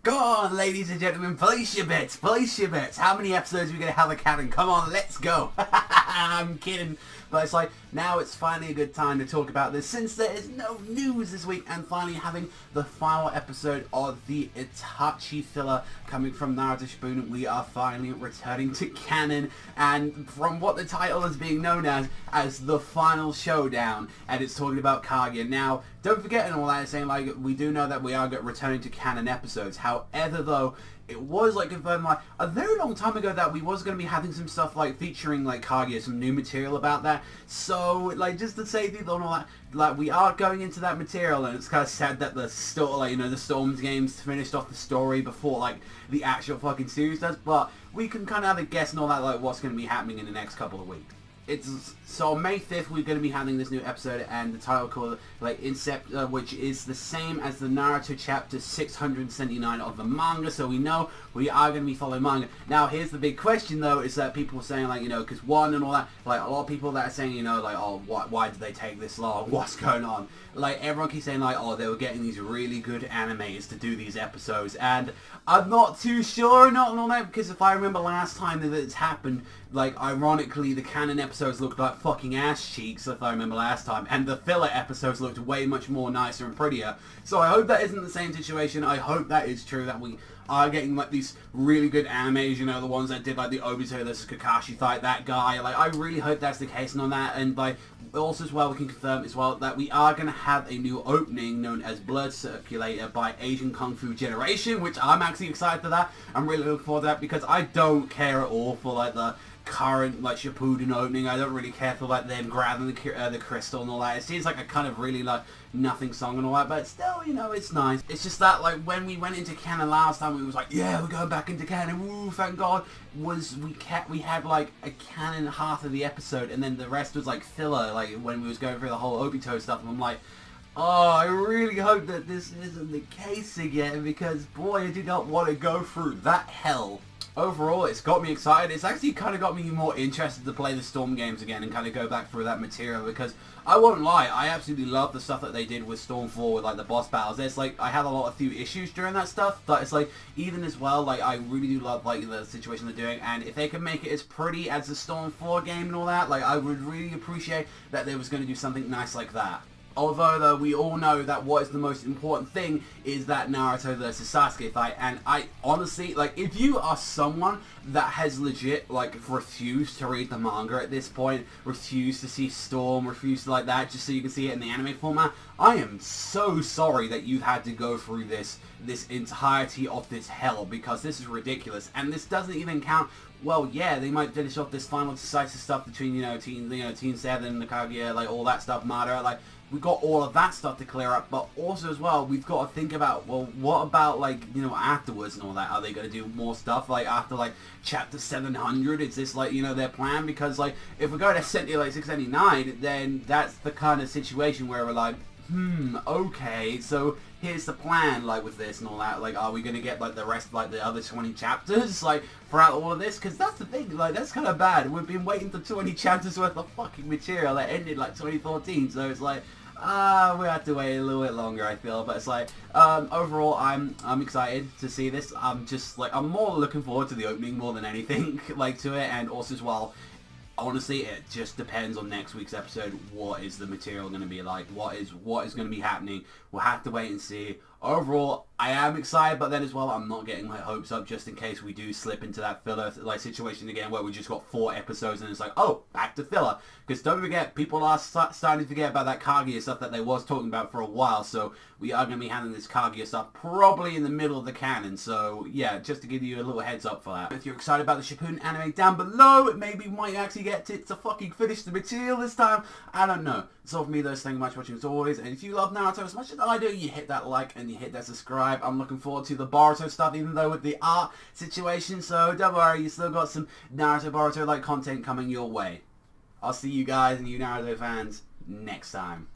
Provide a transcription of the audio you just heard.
Go on, ladies and gentlemen, place your bets, place your bets. How many episodes are we going to have a canon? Come on, let's go. I'm kidding. But it's like, now it's finally a good time to talk about this since there is no news this week, and finally having the final episode of the Itachi filler coming from Naruto Shippuden. We are finally returning to canon, and from what the title is being known as the final showdown, and it's talking about Kaguya. Now, don't forget and all that, saying like, we do know that we are returning to canon episodes. However, though, it was like confirmed like a very long time ago that we was going to be having some stuff like featuring like Kaguya, some new material about that. So like, just to say and all that, like we are going into that material, and it's kind of sad that the the Storms games finished off the story before like the actual fucking series does. But we can kind of have a guess and all that, like what's going to be happening in the next couple of weeks. So on May 5th we're going to be having this new episode, and the title called like Incept, which is the same as the Naruto chapter 679 of the manga, so we know we are going to be following manga. Now here's the big question though, is that people are saying like, because one and all that, like a lot of people that are saying, like, oh, why did they take this long, what's going on? Like everyone keeps saying like, oh, they were getting these really good animators to do these episodes, and I'm not too sure not and all that, because if I remember last time that it's happened, like ironically the canon episodes looked like fucking ass cheeks if I remember last time, and the filler episodes looked way much more nicer and prettier. So I hope that isn't the same situation. I hope that is true, that we are getting like these really good animes, the ones that did like the Obito versus Kakashi fight, that guy. Like I really hope that's the case and on that, and like also as well we can confirm as well that we are going to have a new opening known as Blood Circulator by Asian Kung Fu Generation, which I'm actually excited for that. I'm really looking forward to that, because I don't care at all for like the current like Shippuden opening. I don't really care for like them grabbing the crystal and all that. It seems like a kind of really like nothing song and all that, but still, it's nice. It's just that like when we went into canon last time, we was like, yeah, we're going back into canon, woo, thank God. We had like a canon half of the episode, and then the rest was like filler, like when we was going through the whole Obito stuff, and I'm like, oh, I really hope that this isn't the case again, because boy, I do not want to go through that hell. Overall, it's got me excited. It's actually kind of got me more interested to play the Storm games again and kind of go back through that material, because I won't lie, I absolutely love the stuff that they did with Storm 4 with like the boss battles. It's like, I had a few issues during that stuff, but it's like, even as well, like I really do love like the situation they're doing, and if they can make it as pretty as the Storm 4 game and all that, like I would really appreciate that they was going to do something nice like that. Although, though, we all know that what is the most important thing is that Naruto versus Sasuke fight, and I honestly, like, if you are someone that has legit, like, refused to read the manga at this point, refused to see Storm, refused to like that, just so you can see it in the anime format, I am so sorry that you've had to go through this entirety of this hell, because this is ridiculous, and this doesn't even count. Well, yeah, they might finish off this final decisive stuff between, Team 7, the Kaguya, like, all that stuff, Madara, like, we've got all of that stuff to clear up, but also as well, we've got to think about, well, what about, like, afterwards and all that? Are they going to do more stuff, like, after, like, chapter 700? Is this, like, their plan? Because, like, if we're going to set it, like, 699, then that's the kind of situation where we're like, okay, so here's the plan, like, with this and all that. Like, are we going to get, like, the rest, like, the other 20 chapters, like, throughout all of this? Because that's the thing, like, that's kind of bad. We've been waiting for 20 chapters worth of fucking material that ended, like, 2014, so it's like, we have to wait a little bit longer, I feel. But it's like, overall, I'm excited to see this. I'm more looking forward to the opening more than anything, like, to it, and also as well, honestly, it just depends on next week's episode. What is the material going to be like? What is going to be happening? We'll have to wait and see. Overall, I am excited, but then as well, I'm not getting my hopes up just in case we do slip into that filler like situation again, where we just got 4 episodes and it's like, oh, back to filler. Because don't forget, people are starting to forget about that Kaguya stuff that they was talking about for a while. So we are going to be having this Kaguya stuff probably in the middle of the canon. So yeah, just to give you a little heads up for that. If you're excited about the Shippuden anime, down below, maybe we might actually get to fucking finish the material this time. I don't know. So for me, those, thank you much for watching as always. And if you love Naruto as much as I do, you hit that like and you hit that subscribe. I'm looking forward to the Boruto stuff, even though with the art situation. So don't worry, you still got some Naruto Boruto like content coming your way. I'll see you guys and you Naruto fans next time.